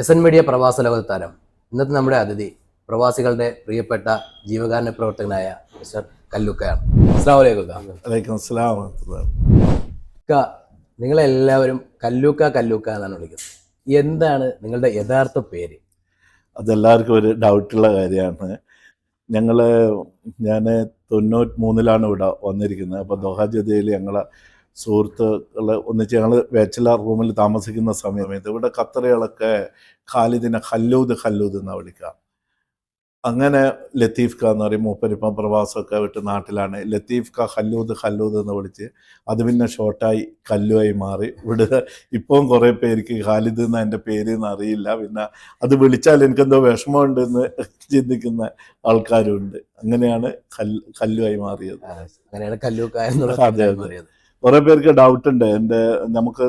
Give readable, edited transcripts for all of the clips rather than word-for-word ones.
എസ്.എൻ. Media പ്രവാസ ലോകത്താരം ഇന്നത്തെ നമ്മുടെ അതിഥി പ്രവാസികളുടെ പ്രിയപ്പെട്ട ജീവകാരുണ്യ പ്രവർത്തകനായ മിസ്റ്റർ കല്ലൂക്കയാണ്. അസ്സലാമു അലൈക്കും അസ്സലാം. നിങ്ങളെല്ലാവരും കല്ലൂക്ക കല്ലൂക്ക എന്നാണ് വിളിക്കുന്നത്. എന്താണ് നിങ്ങളുടെ യഥാർത്ഥ പേര്? അതെല്ലാവർക്കും ഒരു ഡൗട്ടുള്ള കാര്യമാണ്. ഞാൻ 93-ലാണ് ഇവിടെ വന്നിരിക്കുന്നത്. അപ്പോൾ ദോഹ ജദയിൽ ഞങ്ങളെ സുഹൃത്തുക്കൾ ഒന്നിച്ച് ഞങ്ങൾ ബാച്ചിലർ റൂമിൽ താമസിക്കുന്ന സമയത്ത് ഇവിടെ ഖത്തറികളൊക്കെ ഖാലിദിനെ ഖല്ലൂദ് എന്നാണ് വിളിക്കുക. അങ്ങനെ ലത്തീഫ് ഖ എന്ന് പറയും. മൂപ്പരിപ്പം പ്രവാസമൊക്കെ വിട്ട് നാട്ടിലാണ്. ലത്തീഫ് ഖ ഖല്ലൂദ് എന്ന് വിളിച്ച് അത് പിന്നെ ഷോർട്ടായി കല്ലുവായി മാറി. ഇവിടെ ഇപ്പം കുറേ പേർക്ക് ഖാലിദ് എന്ന എൻ്റെ പേര് എന്ന് അറിയില്ല. പിന്നെ അത് വിളിച്ചാൽ എനിക്കെന്തോ വിഷമമുണ്ടെന്ന് ചിന്തിക്കുന്ന ആൾക്കാരുണ്ട്. അങ്ങനെയാണ് കല്ലുവായി മാറിയത്. അങ്ങനെയാണ് കല്ലൂക്ക. കുറേ പേർക്ക് ഡൗട്ടുണ്ട്. നമുക്ക്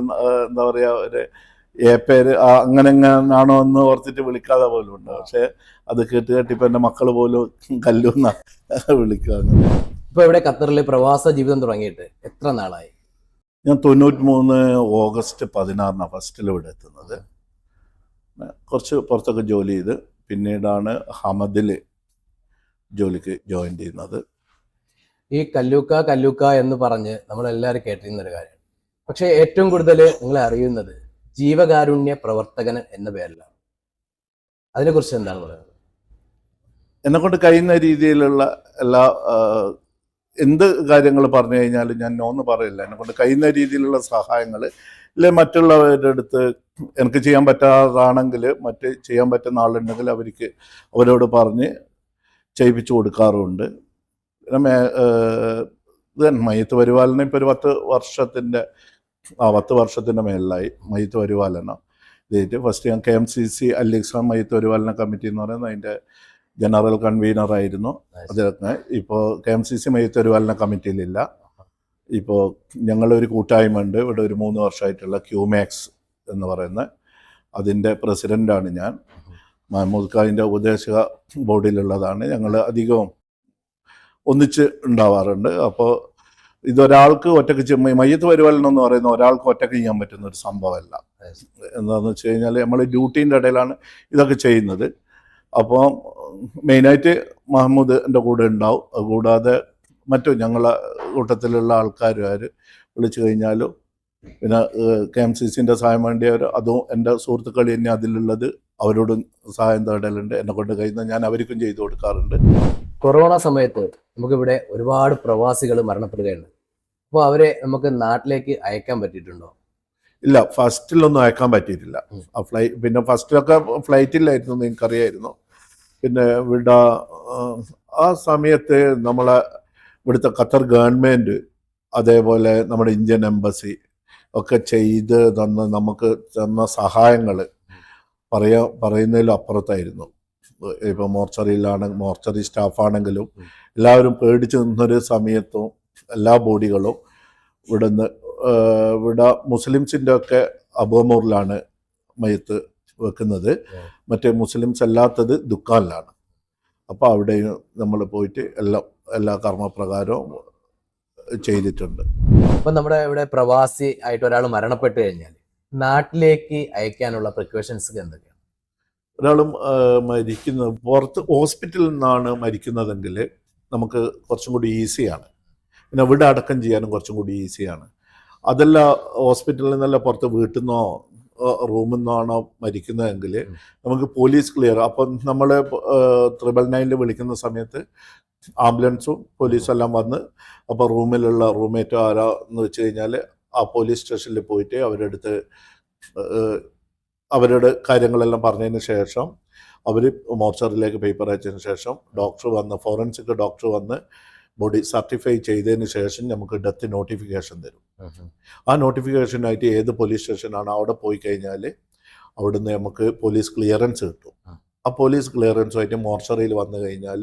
എന്താ പറയുക, ഒരു പേര് അങ്ങനെ എങ്ങനെയാണോ എന്ന് ഓർത്തിട്ട് വിളിക്കാതെ പോലും ഉണ്ട്. പക്ഷെ അത് കേട്ട് ഇപ്പം എൻ്റെ മക്കൾ പോലും കല്ലൂന്ന വിളിക്കുക. ഇപ്പൊ ഇവിടെ ഖത്തറിൽ പ്രവാസ ജീവിതം തുടങ്ങിയിട്ട് എത്ര നാളായി? ഞാൻ 93 ഓഗസ്റ്റ് 16 ഫസ്റ്റിൽ ഇവിടെ എത്തുന്നത്. കുറച്ച് പുറത്തൊക്കെ ജോലി ചെയ്ത് പിന്നീടാണ് ഹമദിൽ ജോലിക്ക് ജോയിൻ ചെയ്യുന്നത്. ഈ കല്ലൂക്ക എന്ന് പറഞ്ഞ് നമ്മളെല്ലാവരും കേട്ടിരുന്നൊരു കാര്യമാണ്. പക്ഷെ ഏറ്റവും കൂടുതൽ നിങ്ങളെ അറിയുന്നത് ജീവകാരുണ്യ പ്രവർത്തകൻ എന്ന പേരിലാണ്. അതിനെക്കുറിച്ച് എന്താണ് പറയുന്നത്? എന്നെക്കൊണ്ട് കഴിയുന്ന രീതിയിലുള്ള എല്ലാ എന്ത് കാര്യങ്ങൾ പറഞ്ഞു കഴിഞ്ഞാലും ഞാൻ നോന്ന് പറയില്ല. എന്നെക്കൊണ്ട് കഴിയുന്ന രീതിയിലുള്ള സഹായങ്ങൾ ഇല്ലേ മറ്റുള്ളവരുടെ അടുത്ത് എനിക്ക് ചെയ്യാൻ പറ്റാതാണെങ്കിൽ മറ്റ് ചെയ്യാൻ പറ്റുന്ന ആളുണ്ടെങ്കിൽ അവരോട് പറഞ്ഞ് ചെയ്യിപ്പിച്ചു കൊടുക്കാറുണ്ട്. പിന്നെ ഇത് മയ്യത്ത് പരിപാലനം ഇപ്പോൾ ഒരു 10 വർഷത്തിൻ്റെ മേളിലായി മയ്യത്ത് പരിപാലനം ഇതായിട്ട്. ഫസ്റ്റ് ഞാൻ KMCC അൽ-ഇഖ്സാം മയ്യത്ത് പരിപാലന കമ്മിറ്റി എന്ന് പറയുന്നത് അതിൻ്റെ ജനറൽ കൺവീനറായിരുന്നു. അതിലൊക്കെ ഇപ്പോൾ KMCC മയ്യത്ത് പരിപാലന കമ്മിറ്റിയിലില്ല. ഇപ്പോൾ ഞങ്ങളൊരു കൂട്ടായ്മ ഉണ്ട് ഇവിടെ ഒരു 3 വർഷമായിട്ടുള്ള ക്യൂമാക്സ് എന്ന് പറയുന്ന അതിൻ്റെ പ്രസിഡൻ്റാണ് ഞാൻ. മഹമ്മൂദ് ഖാൻ്റെ ഉപദേശക ബോർഡിലുള്ളതാണ്. ഞങ്ങൾ അധികവും ഒന്നിച്ച് ഉണ്ടാവാറുണ്ട്. അപ്പോൾ ഇതൊരാൾക്ക് ഒറ്റയ്ക്ക് മയ്യത്ത് പരിപാലനം എന്ന് പറയുന്ന ഒരാൾക്ക് ഒറ്റയ്ക്ക് ചെയ്യാൻ പറ്റുന്ന ഒരു സംഭവമല്ല. എന്താണെന്ന് വെച്ച് കഴിഞ്ഞാൽ നമ്മൾ ഡ്യൂട്ടീൻ്റെ ഇടയിലാണ് ഇതൊക്കെ ചെയ്യുന്നത്. അപ്പോൾ മെയിനായിട്ട് മഹമ്മൂദ് എൻ്റെ കൂടെ ഉണ്ടാവും. അതുകൂടാതെ മറ്റു ഞങ്ങളെ കൂട്ടത്തിലുള്ള ആൾക്കാർ വിളിച്ചു കഴിഞ്ഞാലും പിന്നെ KMCCൻ്റെ സഹായം വേണ്ടിയവർ അതും എൻ്റെ സുഹൃത്തുക്കൾ തന്നെ അതിലുള്ളത് അവരോടും സഹായം തേടലുണ്ട്. എന്നെ കൊണ്ട് കഴിയുന്ന ഞാൻ അവർക്കും ചെയ്തു കൊടുക്കാറുണ്ട്. കൊറോണ സമയത്ത് നമുക്കിവിടെ ഒരുപാട് പ്രവാസികൾ മരണപ്പെടുകയുണ്ട്. അപ്പോൾ അവരെ നമുക്ക് നാട്ടിലേക്ക് അയക്കാൻ പറ്റിയിട്ടുണ്ടോ? ഇല്ല, ഫസ്റ്റിലൊന്നും അയക്കാൻ പറ്റിയിട്ടില്ല. പിന്നെ ഫസ്റ്റിലൊക്കെ ഫ്ലൈറ്റിലായിരുന്നു എന്ന് എനിക്കറിയായിരുന്നു. പിന്നെ ഇവിടെ ആ സമയത്ത് ഇവിടുത്തെ ഖത്തർ ഗവൺമെൻറ് അതേപോലെ നമ്മുടെ ഇന്ത്യൻ എംബസി ഒക്കെ ചെയ്ത് നമുക്ക് തന്ന സഹായങ്ങൾ പറയുന്നതിലും അപ്പുറത്തായിരുന്നു. ഇപ്പോൾ മോർച്ചറി സ്റ്റാഫാണെങ്കിലും എല്ലാവരും പേടിച്ച് നിന്നൊരു സമയത്തും എല്ലാ ബോഡികളും ഇവിടെ മുസ്ലിംസിൻ്റെ ഒക്കെ അബോമൂറിലാണ് മയ്യത്ത് വെക്കുന്നത്. മറ്റേ മുസ്ലിംസ് അല്ലാത്തത് ദുഃഖാനിലാണ്. അപ്പോൾ അവിടെയും നമ്മൾ പോയിട്ട് എല്ലാ കർമ്മപ്രകാരവും ചെയ്തിട്ടുണ്ട്. അപ്പം നമ്മുടെ ഇവിടെ പ്രവാസി ആയിട്ട് ഒരാൾ മരണപ്പെട്ട് കഴിഞ്ഞാൽ നാട്ടിലേക്ക് അയക്കാനുള്ള പ്രിക്കോഷൻസ് എന്തൊക്കെയാണ്? ഒരാളും മരിക്കുന്നത് പുറത്ത് ഹോസ്പിറ്റലിൽ നിന്നാണ് മരിക്കുന്നതെങ്കിൽ നമുക്ക് കുറച്ചും കൂടി ഈസിയാണ്. പിന്നെ ഇവിടെ അടക്കം ചെയ്യാനും കുറച്ചും കൂടി ഈസിയാണ്. അതല്ല ഹോസ്പിറ്റലിൽ നിന്നല്ല പുറത്ത് വീട്ടിൽ നിന്നോ റൂമിൽ നിന്നാണോ മരിക്കുന്നതെങ്കിൽ നമുക്ക് പോലീസ് ക്ലിയർ. അപ്പം നമ്മൾ 999 വിളിക്കുന്ന സമയത്ത് ആംബുലൻസും പോലീസും എല്ലാം വന്ന് അപ്പോൾ റൂമിലുള്ള റൂംമേറ്റോ ആരാന്ന് വെച്ച് കഴിഞ്ഞാൽ ആ പോലീസ് സ്റ്റേഷനിൽ പോയിട്ട് അവരുടെ കാര്യങ്ങളെല്ലാം പറഞ്ഞതിന് ശേഷം അവർ മോർച്ചറിലേക്ക് പേപ്പർ അയച്ചതിന് ശേഷം ഫോറൻസിക് ഡോക്ടർ വന്ന് ബോഡി സർട്ടിഫൈ ചെയ്തതിന് ശേഷം നമുക്ക് ഡെത്ത് നോട്ടിഫിക്കേഷൻ തരും. ആ നോട്ടിഫിക്കേഷനായിട്ട് ഏത് പോലീസ് സ്റ്റേഷനാണ് അവിടെ പോയി കഴിഞ്ഞാൽ അവിടുന്ന് നമുക്ക് പോലീസ് ക്ലിയറൻസ് കിട്ടും. ആ പോലീസ് ക്ലിയറൻസുമായിട്ട് മോർച്ചറിയിൽ വന്നു കഴിഞ്ഞാൽ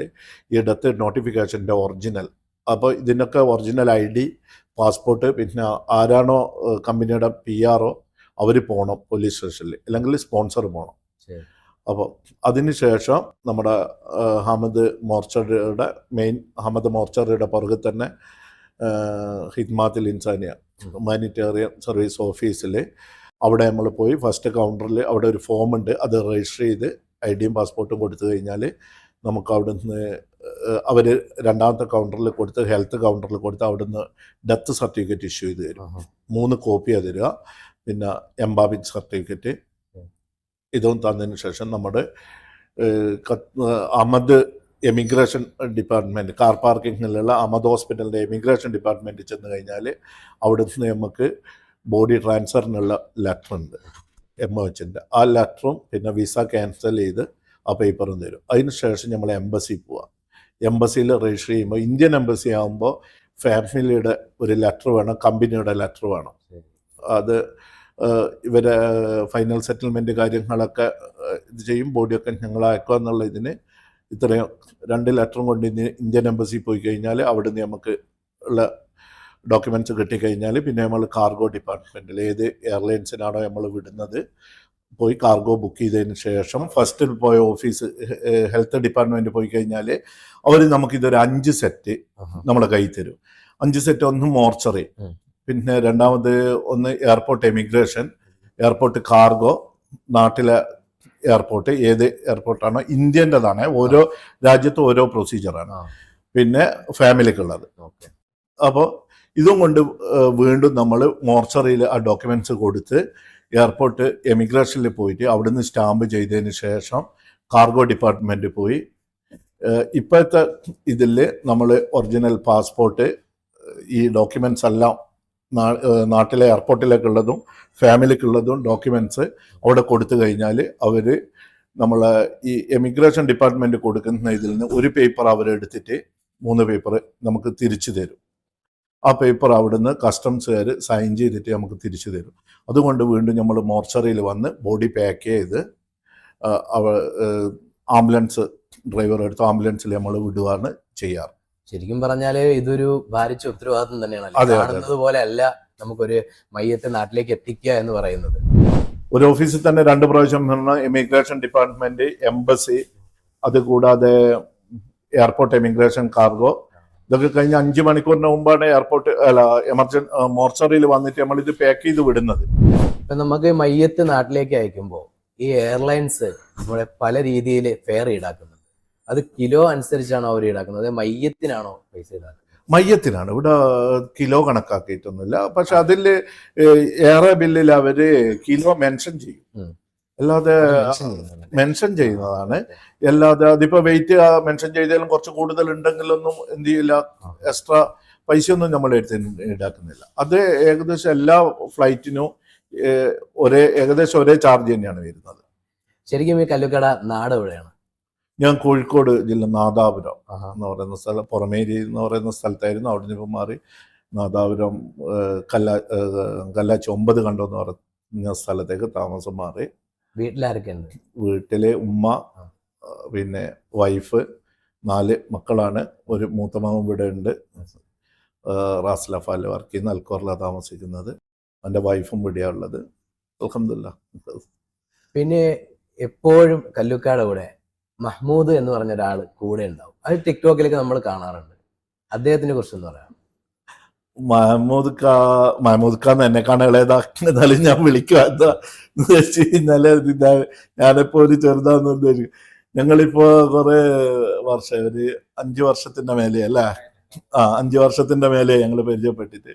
ഈ ഡെത്ത് നോട്ടിഫിക്കേഷൻ്റെ ഒറിജിനൽ, അപ്പോൾ ഇതിനൊക്കെ ഒറിജിനൽ ID, പാസ്പോർട്ട്, പിന്നെ ആരാണോ കമ്പനിയുടെ PRO അവർ പോകണം പോലീസ് സ്റ്റേഷനിൽ, അല്ലെങ്കിൽ സ്പോൺസർ പോകണം. അപ്പോൾ അതിനുശേഷം നമ്മുടെ ഹമദ് മോർച്ചറിയുടെ പുറകിൽ തന്നെ ഹിദ്മാത്തിൽ ഇൻസാനിയ ഹ്യൂമാനിറ്റേറിയൻ സർവീസ് ഓഫീസിൽ അവിടെ നമ്മൾ പോയി ഫസ്റ്റ് കൗണ്ടറിൽ അവിടെ ഒരു ഫോം ഉണ്ട്, അത് രജിസ്റ്റർ ചെയ്ത് ID യും പാസ്പോർട്ടും കൊടുത്തു കഴിഞ്ഞാൽ നമുക്ക് അവിടുന്ന് അവർ രണ്ടാമത്തെ കൗണ്ടറിൽ കൊടുത്ത് ഹെൽത്ത് കൗണ്ടറിൽ കൊടുത്ത് അവിടുന്ന് ഡെത്ത് സർട്ടിഫിക്കറ്റ് ഇഷ്യൂ ചെയ്ത് തരും. 3 കോപ്പിയാണ് തരിക. പിന്നെ എംബാമിങ് സർട്ടിഫിക്കറ്റ് ഇതും തന്നതിന് ശേഷം നമ്മുടെ അഹമ്മദ് എമിഗ്രേഷൻ ഡിപ്പാർട്ട്മെൻറ്റ്, കാർ പാർക്കിങ്ങിലുള്ള അഹമ്മദ് ഹോസ്പിറ്റലിൻ്റെ എമിഗ്രേഷൻ ഡിപ്പാർട്ട്മെൻറ്റിൽ ചെന്ന് കഴിഞ്ഞാൽ അവിടുന്ന് നമുക്ക് ബോഡി ട്രാൻസ്ഫറിനുള്ള ലെറ്റർ ഉണ്ട്, MOHൻ്റെ. ആ ലെറ്ററും പിന്നെ വിസ ക്യാൻസൽ ചെയ്ത് ആ പേപ്പറും തരും. അതിന് ശേഷം നമ്മൾ എംബസി പോവാം. എംബസിയിൽ രജിസ്റ്റർ ചെയ്യുമ്പോൾ ഇന്ത്യൻ എംബസി ആകുമ്പോൾ ഫാമിലിയുടെ ഒരു ലെറ്റർ വേണം, കമ്പനിയുടെ ലെറ്റർ വേണം. അത് ഇവരെ ഫൈനൽ സെറ്റിൽമെൻറ്റ് കാര്യങ്ങളൊക്കെ ഇത് ചെയ്യും. ബോഡിയൊക്കെ ഞങ്ങൾ അയക്കുക എന്നുള്ള ഇതിന് ഇത്രയും 2 ലെറ്ററും കൊണ്ട് ഇന്ത്യൻ എംബസി പോയി കഴിഞ്ഞാൽ അവിടുന്ന് നമുക്ക് ഉള്ള ഡോക്യുമെൻറ്റ്സ് കിട്ടിക്കഴിഞ്ഞാൽ പിന്നെ നമ്മൾ കാർഗോ ഡിപ്പാർട്ട്മെൻറ്റിൽ ഏത് എയർലൈൻസിനാണോ നമ്മൾ വിടുന്നത് പോയി കാർഗോ ബുക്ക് ചെയ്തതിന് ശേഷം ഫസ്റ്റിൽ പോയ ഓഫീസ് ഹെൽത്ത് ഡിപ്പാർട്ട്മെൻറ്റ് പോയി കഴിഞ്ഞാൽ അവർ നമുക്കിതൊരു 5 സെറ്റ് നമ്മളെ കയ്യിൽ തരും. 5 സെറ്റ്, ഒന്ന് മോർച്ചറി, പിന്നെ രണ്ടാമത് ഒന്ന് എയർപോർട്ട് എമിഗ്രേഷൻ, എയർപോർട്ട് കാർഗോ, നാട്ടിലെ എയർപോർട്ട് ഏത് എയർപോർട്ടാണോ ഇന്ത്യൻ്റെതാണ്, ഓരോ രാജ്യത്തും ഓരോ പ്രൊസീജിയറാണ്, പിന്നെ ഫാമിലിക്കുള്ളത്. അപ്പോൾ ഇതും കൊണ്ട് വീണ്ടും നമ്മൾ മോർച്ചറിയിൽ ആ ഡോക്യുമെൻറ്റ്സ് കൊടുത്ത് എയർപോർട്ട് എമിഗ്രേഷനിൽ പോയിട്ട് അവിടുന്ന് സ്റ്റാമ്പ് ചെയ്തതിന് ശേഷം കാർഗോ ഡിപ്പാർട്ട്മെൻറ്റ് പോയി ഇപ്പോഴത്തെ ഇതിൽ നമ്മൾ ഒറിജിനൽ പാസ്പോർട്ട് ഈ ഡോക്യുമെൻറ്റ്സ് എല്ലാം നാട്ടിലെ എയർപോർട്ടിലേക്കുള്ളതും ഫാമിലിക്കുള്ളതും ഡോക്യുമെൻറ്റ്സ് അവിടെ കൊടുത്തു കഴിഞ്ഞാൽ അവർ നമ്മളെ ഈ എമിഗ്രേഷൻ ഡിപ്പാർട്ട്മെൻറ്റ് കൊടുക്കുന്ന ഇതിൽ നിന്ന് ഒരു പേപ്പർ അവരെടുത്തിട്ട് 3 പേപ്പർ നമുക്ക് തിരിച്ചു തരും. ആ പേപ്പർ അവിടുന്ന് കസ്റ്റംസുകാർ സൈൻ ചെയ്തിട്ട് നമുക്ക് തിരിച്ചു തരും. അതുകൊണ്ട് വീണ്ടും നമ്മൾ മോർച്ചറിയിൽ വന്ന് ബോഡി പാക്ക് ചെയ്ത് ആംബുലൻസ് ഡ്രൈവർ എടുത്ത് ആംബുലൻസിൽ നമ്മൾ വിടുകയാണ് ചെയ്യാറ്. ശരിക്കും പറഞ്ഞാല് ഇതൊരു ഭാരിച്ച ഉത്തരവാദിത്വം തന്നെയാണ്. കാണുന്നത് പോലെ അല്ല നമുക്കൊരു മയ്യത്തെ നാട്ടിലേക്ക് എത്തിക്കുക എന്ന് പറയുന്നത്. ഒരു ഓഫീസിൽ തന്നെ 2 പ്രാവശ്യം ഇമിഗ്രേഷൻ ഡിപ്പാർട്ട്മെന്റ്, എംബസി, അതുകൂടാതെ എയർപോർട്ട് എമിഗ്രേഷൻ, കാർഗോ, ഇതൊക്കെ കഴിഞ്ഞ് 5 മണിക്കൂറിന് മുമ്പാണ് എയർപോർട്ട് മോർച്ചറിയിൽ വന്നിട്ട് നമ്മളിത് പാക്ക് ചെയ്ത് വിടുന്നത്. ഇപ്പൊ നമുക്ക് മയ്യത്ത് നാട്ടിലേക്ക് അയക്കുമ്പോൾ ഈ എയർലൈൻസ് നമ്മളെ പല രീതിയിൽ ഫെയർ ഈടാക്കുന്നുണ്ട്. അത് കിലോ അനുസരിച്ചാണോ അവർ ഈടാക്കുന്നത്, അതെ മയ്യത്തിനാണോ പൈസ ഈടാക്കുന്നത്? മയ്യത്തിനാണ്. ഇവിടെ കിലോ കണക്കാക്കിയിട്ടൊന്നുമില്ല. പക്ഷെ അതിൽ ഏറെ ബില്ലിൽ അവര് കിലോ മെൻഷൻ ചെയ്യും, അല്ലാതെ മെൻഷൻ ചെയ്യുന്നതാണ്. അല്ലാതെ അതിപ്പോ വെയിറ്റ് മെൻഷൻ ചെയ്താലും കുറച്ച് കൂടുതൽ ഉണ്ടെങ്കിലൊന്നും എന്ത് ചെയ്യില്ല, എക്സ്ട്രാ പൈസയൊന്നും നമ്മൾ ഈടാക്കുന്നില്ല. അത് ഏകദേശം എല്ലാ ഫ്ലൈറ്റിനും ഏകദേശം ഒരേ ചാർജ് തന്നെയാണ് വരുന്നത്. ശരിക്കും ഈ കല്ലുക്കട നാട് എവിടെയാണ്? ഞാൻ കോഴിക്കോട് ജില്ല നാദാപുരം എന്ന് പറയുന്ന സ്ഥലം, പുറമേരി എന്ന് പറയുന്ന സ്ഥലത്തായിരുന്നു. അവിടെ നിന്ന് മാറി നാദാപുരം കല്ലാച്ചി 9 കണ്ടോ എന്ന് പറഞ്ഞ സ്ഥലത്തേക്ക് താമസം മാറി. വീട്ടിലാരൊക്കെയുണ്ട്? വീട്ടിലെ ഉമ്മ, പിന്നെ വൈഫ്, 4 മക്കളാണ്. ഒരു മൂത്ത മകൻ ഇവിടെ ഉണ്ട്, റാസ്ലഫാല് വർക്ക് ചെയ്യുന്ന, അൽക്കോറിലാണ് താമസിക്കുന്നത്. എൻ്റെ വൈഫും ഇവിടെയാണ് ഉള്ളത്. അൽഹംദുലില്ലാഹ്. പിന്നെ എപ്പോഴും കല്ലുക്കാട് കൂടെ മഹ്മൂദ് എന്ന് പറഞ്ഞ ഒരാൾ കൂടെ ഉണ്ടാവും. അത് ടിക്ടോക്കിലൊക്കെ നമ്മൾ കാണാറുണ്ട്. അദ്ദേഹത്തിനെ കുറിച്ചൊന്ന് പറയാം. മഹമ്മൂദ് ഖാൻ എന്നെ കാണാതാക്കിയതാലും ഞാൻ വിളിക്കുക എന്താന്ന് വെച്ച് കഴിഞ്ഞാല് ഞാനിപ്പോ ഒരു ചെറുതാന്ന് ഞങ്ങളിപ്പോ കുറെ വർഷം, ഒരു 5 വർഷത്തിന്റെ മേലെ അല്ലേ, 5 വർഷത്തിന്റെ മേലെ ഞങ്ങൾ പരിചയപ്പെട്ടിട്ട്.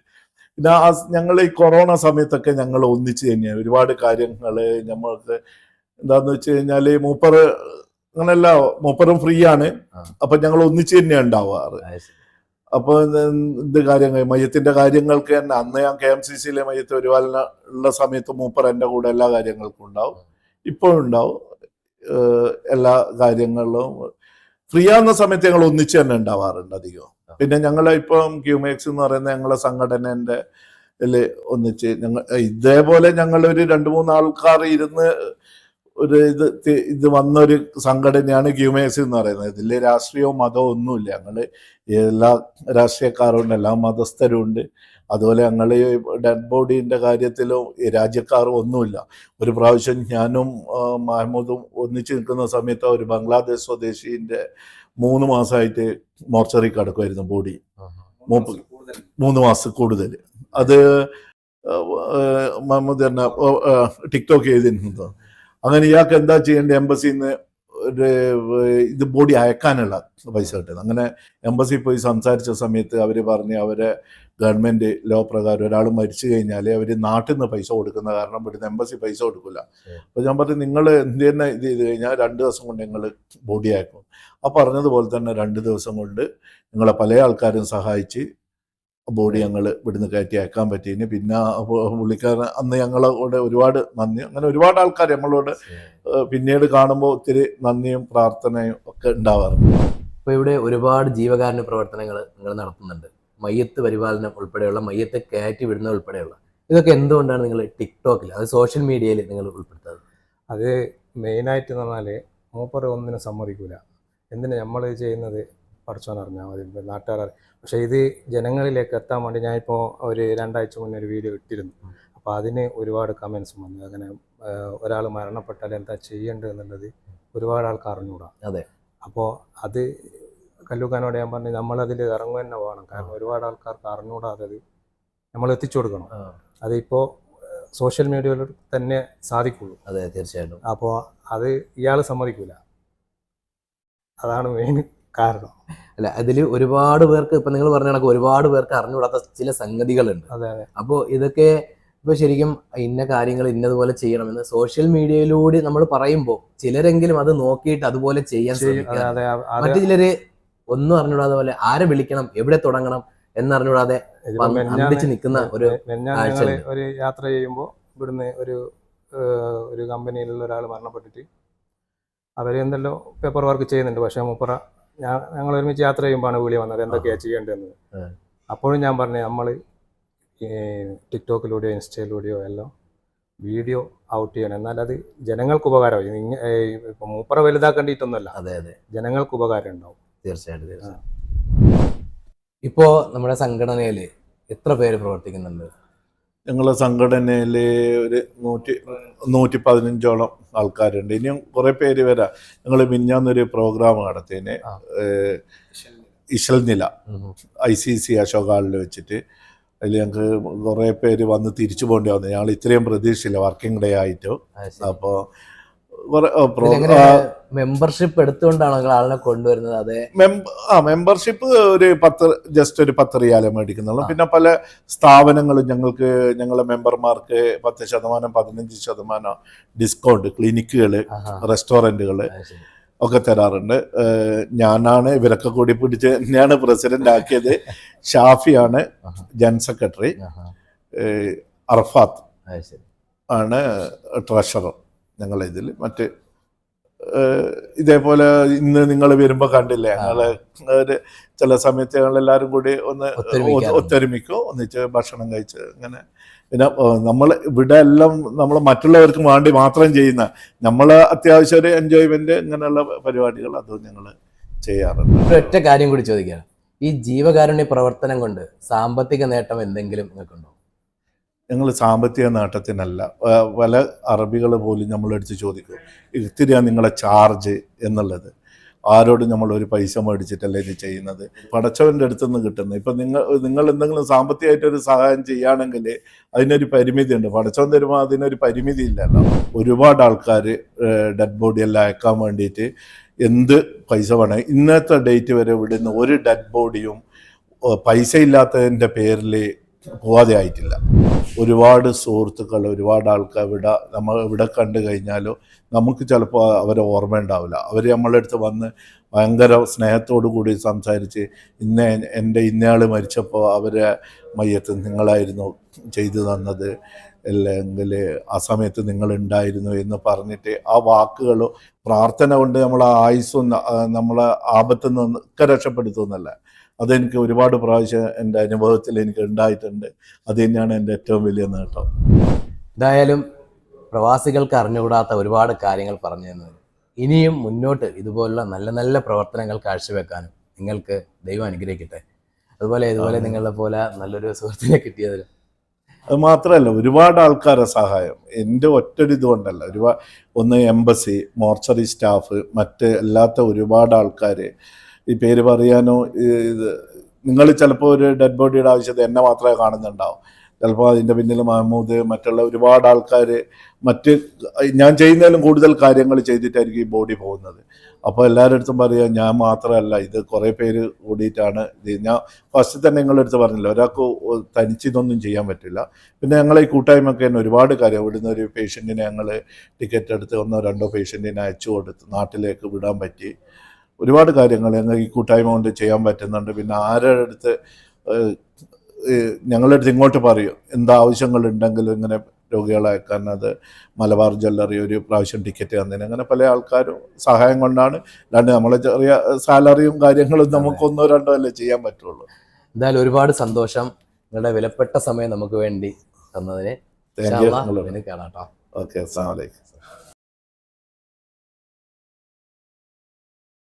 പിന്നെ ഞങ്ങൾ ഈ കൊറോണ സമയത്തൊക്കെ ഞങ്ങൾ ഒന്നിച്ച് തന്നെയാണ് ഒരുപാട് കാര്യങ്ങള്. നമ്മൾക്ക് എന്താന്ന് വെച്ച് കഴിഞ്ഞാല് മൂപ്പറ് അങ്ങനെയല്ല, മൂപ്പറും ഫ്രീ ആണ്, അപ്പൊ ഞങ്ങൾ ഒന്നിച്ച് തന്നെയാണ് ഉണ്ടാവാറ്. അപ്പൊ എന്ത് കാര്യങ്ങൾ, മയ്യത്തിന്റെ കാര്യങ്ങൾക്ക് തന്നെ അന്ന് ഞാൻ KMCCയിലെ മയ്യത്ത് ഒരുപാലിന് ഉള്ള സമയത്ത് മൂപ്പർ എൻ്റെ കൂടെ എല്ലാ കാര്യങ്ങൾക്കും ഉണ്ടാവും, ഇപ്പോഴും ഉണ്ടാവും. എല്ലാ കാര്യങ്ങളിലും ഫ്രീ ആവുന്ന സമയത്ത് ഞങ്ങൾ ഒന്നിച്ച് തന്നെ ഉണ്ടാവാറുണ്ട് അധികം. പിന്നെ ഞങ്ങൾ ഇപ്പം ക്യൂമെക്സ് എന്ന് പറയുന്ന ഞങ്ങളെ സംഘടനന്റെ ഒന്നിച്ച് ഞങ്ങൾ ഇതേപോലെ ഞങ്ങളൊരു 2-3 ആൾക്കാർ ഇരുന്ന് ഒരു ഇത് വന്നൊരു സംഘടനയാണ് ക്യൂമെക്സ് എന്ന് പറയുന്നത്. ഇതിൽ രാഷ്ട്രീയവും മതവും ഒന്നുമില്ല. ഞങ്ങള് എല്ലാ രാഷ്ട്രീയക്കാരും ഉണ്ട്, എല്ലാ മതസ്ഥരും ഉണ്ട്. അതുപോലെ ഞങ്ങൾ ഡെഡ് ബോഡീൻ്റെ കാര്യത്തിലും രാജ്യക്കാരും ഒന്നുമില്ല. ഒരു പ്രാവശ്യം ഞാനും മഹമ്മൂദും ഒന്നിച്ച് നിൽക്കുന്ന സമയത്ത് ഒരു ബംഗ്ലാദേശ് സ്വദേശീൻ്റെ 3 മാസമായിട്ട് മോർച്ചറി കിടക്കുമായിരുന്നു ബോഡി. 3 മാസം കൂടുതൽ. അത് മഹമ്മദ് തന്നെ ടിക്ടോക്ക് ചെയ്തിരുന്നത്. അങ്ങനെ ഇയാൾക്ക് എന്താ ചെയ്യേണ്ടത്, എംബസിയിൽ നിന്ന് ഒരു ഇത് ബോഡി അയക്കാനുള്ള പൈസ കിട്ടുന്നത്. അങ്ങനെ എംബസി പോയി സംസാരിച്ച സമയത്ത് അവർ പറഞ്ഞ് അവരെ ഗവൺമെൻറ് ലോ പ്രകാരം ഒരാൾ മരിച്ചു കഴിഞ്ഞാൽ അവർ നാട്ടിൽ നിന്ന് പൈസ കൊടുക്കുന്ന കാരണം ഇവിടുന്ന് എംബസി പൈസ കൊടുക്കില്ല. അപ്പോൾ ഞാൻ പറഞ്ഞു നിങ്ങൾ എന്ത് തന്നെ ഇത് ചെയ്ത് കഴിഞ്ഞാൽ 2 ദിവസം കൊണ്ട് നിങ്ങൾ ബോഡി അയക്കും. ആ പറഞ്ഞതുപോലെ തന്നെ 2 ദിവസം കൊണ്ട് നിങ്ങളെ പല ആൾക്കാരും സഹായിച്ച് ബോഡി ഞങ്ങൾ ഇവിടുന്ന് കയറ്റി അയക്കാൻ പറ്റിയിന്. പിന്നെ പുള്ളിക്കാരൻ അന്ന് ഞങ്ങളോട് ഒരുപാട് നന്ദി. അങ്ങനെ ഒരുപാട് ആൾക്കാർ നമ്മളോട് പിന്നീട് കാണുമ്പോൾ ഒത്തിരി നന്ദിയും പ്രാർത്ഥനയും ഒക്കെ ഉണ്ടാവാറുണ്ട്. ഇപ്പോൾ ഇവിടെ ഒരുപാട് ജീവകാരുണ്യ പ്രവർത്തനങ്ങൾ നിങ്ങൾ നടത്തുന്നുണ്ട്. മയ്യത്ത് പരിപാലനം ഉൾപ്പെടെയുള്ള, മയ്യത്തെ കയറ്റി വിടുന്നത് ഉൾപ്പെടെയുള്ള, ഇതൊക്കെ എന്തുകൊണ്ടാണ് നിങ്ങൾ ടിക്ടോക്കിൽ, അത് സോഷ്യൽ മീഡിയയിൽ നിങ്ങൾ ഉൾപ്പെടുത്തുന്നത്? അത് മെയിനായിട്ട് എന്ന് പറഞ്ഞാൽ മൂപ്പർ ഒന്നിനും സമ്മതിക്കില്ല. എന്തിനാ നമ്മൾ ചെയ്യുന്നത് പഠിച്ചോൻ അറിഞ്ഞാൽ മതി, നാട്ടുകാർ. പക്ഷേ ഇത് ജനങ്ങളിലേക്ക് എത്താൻ വേണ്ടി ഞാനിപ്പോൾ ഒരു 2 ആഴ്ച മുന്നേ ഒരു വീഡിയോ ഇട്ടിരുന്നു. അപ്പോൾ അതിന് ഒരുപാട് കമൻസും വന്നു. അങ്ങനെ ഒരാൾ മരണപ്പെട്ടാൽ എന്താ ചെയ്യേണ്ടത് എന്നുള്ളത് ഒരുപാട് ആൾക്ക് അറിഞ്ഞൂടാ. അതെ. അപ്പോൾ അത് കല്ലൂക്കാനോട് ഞാൻ പറഞ്ഞു നമ്മളതിൽ ഇറങ്ങുക തന്നെ വേണം. കാരണം ഒരുപാട് ആൾക്കാർക്ക് അറിഞ്ഞൂടാതെ അത് നമ്മൾ എത്തിച്ചു കൊടുക്കണം. അതിപ്പോൾ സോഷ്യൽ മീഡിയയിൽ തന്നെ സാധിക്കുള്ളൂ. അതെ, തീർച്ചയായിട്ടും. അപ്പോൾ അത് ഇയാൾ സമ്മതിക്കില്ല. അതാണ് മെയിൻ കാരണം. അല്ല, അതിൽ ഒരുപാട് പേർക്ക്, ഇപ്പൊ നിങ്ങൾ പറഞ്ഞ കണക്ക് ഒരുപാട് പേർക്ക് അറിഞ്ഞുകൂടാത്ത ചില സംഗതികളുണ്ട്. അതെ അതെ. അപ്പോൾ ഇതൊക്കെ ഇപ്പൊ ശരിക്കും ഇന്ന കാര്യങ്ങൾ ഇന്നതുപോലെ ചെയ്യണമെന്ന് സോഷ്യൽ മീഡിയയിലൂടെ നമ്മൾ പറയുമ്പോൾ ചിലരെങ്കിലും അത് നോക്കിയിട്ട് അതുപോലെ ചെയ്യാൻ ശ്രമിക്കും. മറ്റു ചിലര് ഒന്നും അറിഞ്ഞൂടാതെ പോലെ ആരെ വിളിക്കണം, എവിടെ തുടങ്ങണം എന്നറിഞ്ഞൂടാതെ നിൽക്കുന്ന ഒരു ഒരു യാത്ര ചെയ്യുമ്പോൾ ഇവിടുന്ന് ഒരു കമ്പനിയിലുള്ള ഒരാൾ മരണപ്പെട്ടിട്ട് അവർ എന്തെല്ലോ പേപ്പർ വർക്ക് ചെയ്യുന്നുണ്ട്. പക്ഷേ മൂപ്പറ ഞങ്ങൾ ഒരുമിച്ച് യാത്ര ചെയ്യുമ്പോഴാണ് വിളി വന്നത് എന്തൊക്കെയാണ് ചെയ്യേണ്ടതെന്ന്. അപ്പോഴും ഞാൻ പറഞ്ഞു നമ്മൾ ടിക്ടോക്കിലൂടെയോ ഇൻസ്റ്റയിലൂടെയോ എല്ലാം വീഡിയോ ഔട്ട് ചെയ്യണം. എന്നാൽ അത് ജനങ്ങൾക്ക് ഉപകാരമായി. ഇപ്പം മൂപ്പറ വലുതാക്കേണ്ടിയിട്ടൊന്നുമല്ല. അതെ അതെ, ജനങ്ങൾക്ക് ഉപകാരം ഉണ്ടാവും. തീർച്ചയായിട്ടും. ഇപ്പോ നമ്മുടെ സംഘടനയിൽ എത്ര പേര് പ്രവർത്തിക്കുന്നുണ്ട്? ഞങ്ങളെ സംഘടനയിൽ ഒരു 115ഓളം ആൾക്കാരുണ്ട്. ഇനിയും കുറേ പേര് വരാം. ഞങ്ങൾ മിഞ്ഞാന്നൊരു പ്രോഗ്രാം നടത്തിയതിന് ഇശൽ നില ICC അശോക് ഹാളിൽ വെച്ചിട്ട്. അതിൽ ഞങ്ങൾക്ക് കുറേ പേര് വന്ന് തിരിച്ചു പോകേണ്ടി വന്നു. ഞങ്ങൾ ഇത്രയും പ്രതീക്ഷയില്ല വർക്കിംഗ് ഡേ ആയിട്ട്. അപ്പോൾ മെമ്പർഷിപ്പ് എടുത്തുകൊണ്ടാണ് നിങ്ങൾ ആളിനെ കൊണ്ടുവരുന്നത്? അതെ, മെമ്പർഷിപ്പ് ഒരു 10 റിയാലേ മേടിക്കുന്നുള്ളൂ. പിന്നെ പല സ്ഥാപനങ്ങളും ഞങ്ങളെ മെമ്പർമാർക്ക് 10%, 15% ഡിസ്കൗണ്ട്, ക്ലിനിക്കുകൾ, റെസ്റ്റോറൻറ്റുകൾ ഒക്കെ തരാറുണ്ട്. ഞാനാണ് ഇവരൊക്കെ കൂടി പിടിച്ച് തന്നെയാണ് പ്രസിഡന്റ് ആക്കിയത്. ഷാഫിയാണ് ജനറൽ സെക്രട്ടറി, അർഫാത്ത് ആണ് ട്രഷറർ ഞങ്ങളിതിൽ. മറ്റ് ഇതേപോലെ ഇന്ന് നിങ്ങൾ വരുമ്പോൾ കണ്ടില്ലേ, ഞങ്ങള് ചില സമയത്ത് ഞങ്ങളെല്ലാവരും കൂടി ഒന്ന് ഒത്തൊരുമിക്കോ, ഒന്നിച്ച് ഭക്ഷണം കഴിച്ച് അങ്ങനെ. പിന്നെ നമ്മൾ ഇവിടെ എല്ലാം നമ്മൾ മറ്റുള്ളവർക്ക് വേണ്ടി മാത്രം ചെയ്യുന്ന, നമ്മൾ അത്യാവശ്യം ഒരു എൻജോയ്മെന്റ് ഇങ്ങനെയുള്ള പരിപാടികൾ അതും ഞങ്ങൾ ചെയ്യാറുണ്ട്. ഒറ്റ കാര്യം കൂടി ചോദിക്കാം, ഈ ജീവകാരുണ്യ പ്രവർത്തനം കൊണ്ട് സാമ്പത്തിക നേട്ടം എന്തെങ്കിലും നിങ്ങൾക്കുണ്ടോ? ഞങ്ങൾ സാമ്പത്തിക നേട്ടത്തിനല്ല, പല അറബികൾ പോലും നമ്മളെടുത്ത് ചോദിക്കും ഇത്തിരിയാണ് നിങ്ങളെ ചാർജ് എന്നുള്ളത്. ആരോടും നമ്മൾ ഒരു പൈസ മേടിച്ചിട്ടല്ലേ ഇത് ചെയ്യുന്നത്, പടച്ചവൻ്റെ അടുത്ത് നിന്ന് കിട്ടുന്നത്. ഇപ്പം നിങ്ങൾ എന്തെങ്കിലും സാമ്പത്തികമായിട്ടൊരു സഹായം ചെയ്യുകയാണെങ്കിൽ അതിനൊരു പരിമിതി ഉണ്ട്. പടച്ചവൻ തരുമ്പോൾ അതിനൊരു പരിമിതി ഇല്ലല്ലോ. ഒരുപാട് ആൾക്കാർ ഡെഡ് ബോഡി എല്ലാം അയക്കാൻ വേണ്ടിയിട്ട് എന്ത് പൈസ വേണം. ഇന്നത്തെ ഡേറ്റ് വരെ ഇവിടുന്ന് ഒരു ഡെഡ് ബോഡിയും പൈസ ഇല്ലാത്തതിൻ്റെ പേരിൽ പോവാതെ ആയിട്ടില്ല. ഒരുപാട് സുഹൃത്തുക്കൾ, ഒരുപാട് ആൾക്കാർ ഇവിടെ കണ്ടു കഴിഞ്ഞാലോ നമുക്ക് ചിലപ്പോൾ അവരെ ഓർമ്മ ഉണ്ടാവില്ല. അവർ നമ്മളെ അടുത്ത് വന്ന് ഭയങ്കര സ്നേഹത്തോടു കൂടി സംസാരിച്ച് ഇന്നയാൾ മരിച്ചപ്പോൾ അവരെ മയ്യത്ത് നിങ്ങളായിരുന്നു ചെയ്തു തന്നത്, അല്ലെങ്കിൽ ആ സമയത്ത് നിങ്ങളുണ്ടായിരുന്നു എന്ന് പറഞ്ഞിട്ട് ആ വാക്കുകളോ പ്രാർത്ഥന കൊണ്ട് നമ്മളെ ആയുസ്സും നമ്മളെ ആപത്തിൽ നിന്നൊക്കെ രക്ഷപ്പെടുത്തുന്നല്ല. അതെനിക്ക് ഒരുപാട് പ്രാവശ്യം എൻ്റെ അനുഭവത്തിൽ എനിക്ക് ഉണ്ടായിട്ടുണ്ട്. അത് തന്നെയാണ് എൻ്റെ ഏറ്റവും വലിയ നേട്ടം. എന്തായാലും പ്രവാസികൾക്ക് അറിഞ്ഞുകൂടാത്ത ഒരുപാട് കാര്യങ്ങൾ പറഞ്ഞു തന്നത്. ഇനിയും മുന്നോട്ട് ഇതുപോലുള്ള നല്ല നല്ല പ്രവർത്തനങ്ങൾ കാഴ്ചവെക്കാനും നിങ്ങൾക്ക് ദൈവം അനുഗ്രഹിക്കട്ടെ. അതുപോലെ നിങ്ങളെ പോലെ നല്ലൊരു സുഹൃത്തിനെ കിട്ടിയതിൽ. അത് മാത്രമല്ല, ഒരുപാട് ആൾക്കാരുടെ സഹായം എൻ്റെ ഒറ്റൊരു ഇതുകൊണ്ടല്ല. ഒന്ന് എംബസി, മോർച്ചറി സ്റ്റാഫ്, മറ്റ് അല്ലാത്ത ഒരുപാട് ആൾക്കാർ. ഈ പേര് പറയാനോ, നിങ്ങൾ ചിലപ്പോൾ ഒരു ഡെഡ് ബോഡിയുടെ ആവശ്യത്തെ എന്നെ മാത്രമേ കാണുന്നുണ്ടാവും. ചിലപ്പോൾ അതിൻ്റെ പിന്നിൽ മഹമ്മൂദ്, മറ്റുള്ള ഒരുപാട് ആൾക്കാർ മറ്റ് ഞാൻ ചെയ്യുന്നതിലും കൂടുതൽ കാര്യങ്ങൾ ചെയ്തിട്ടായിരിക്കും ഈ ബോഡി പോകുന്നത്. അപ്പോൾ എല്ലാവരുടെ അടുത്തും പറയുക ഞാൻ മാത്രമല്ല, ഇത് കുറേ പേര് കൂടിയിട്ടാണ് ഇത്. ഞാൻ ഫസ്റ്റ് തന്നെ നിങ്ങളുടെ അടുത്ത് പറഞ്ഞില്ല, ഒരാൾക്ക് തനിച്ച് ഇതൊന്നും ചെയ്യാൻ പറ്റില്ല. പിന്നെ ഞങ്ങളെ ഈ കൂട്ടായ്മയൊക്കെ തന്നെ ഒരുപാട് കാര്യം, ഇവിടുന്ന് ഒരു പേഷ്യൻറ്റിനെ ഞങ്ങൾ ടിക്കറ്റ് എടുത്ത് 1-2 പേഷ്യൻറ്റിനെ അയച്ചു കൊടുത്ത് നാട്ടിലേക്ക് വിടാൻ പറ്റി. ഒരുപാട് കാര്യങ്ങൾ ഞങ്ങൾ ഈ കൂട്ടായ്മ കൊണ്ട് ചെയ്യാൻ പറ്റുന്നുണ്ട്. പിന്നെ ആരുടെ അടുത്ത് ഞങ്ങളുടെ അടുത്ത് ഇങ്ങോട്ട് പറയും എന്താവശ്യങ്ങളുണ്ടെങ്കിലും ഇങ്ങനെ രോഗികളെ അയക്കാൻ, അത് മലബാർ ജ്വല്ലറി ഒരു പ്രാവശ്യം ടിക്കറ്റ് തന്നതിന്, അങ്ങനെ പല ആൾക്കാരും സഹായം കൊണ്ടാണ്. അല്ലാണ്ട് നമ്മളെ ചെറിയ സാലറിയും കാര്യങ്ങളും നമുക്ക് 1-2 അല്ലേ ചെയ്യാൻ പറ്റുള്ളൂ. എന്തായാലും ഒരുപാട് സന്തോഷം നിങ്ങളുടെ വിലപ്പെട്ട സമയം നമുക്ക് വേണ്ടി തന്നതിന്. Thank you. കാണാം. ഓക്കെ, അസ്സലാമു അലൈക്കും.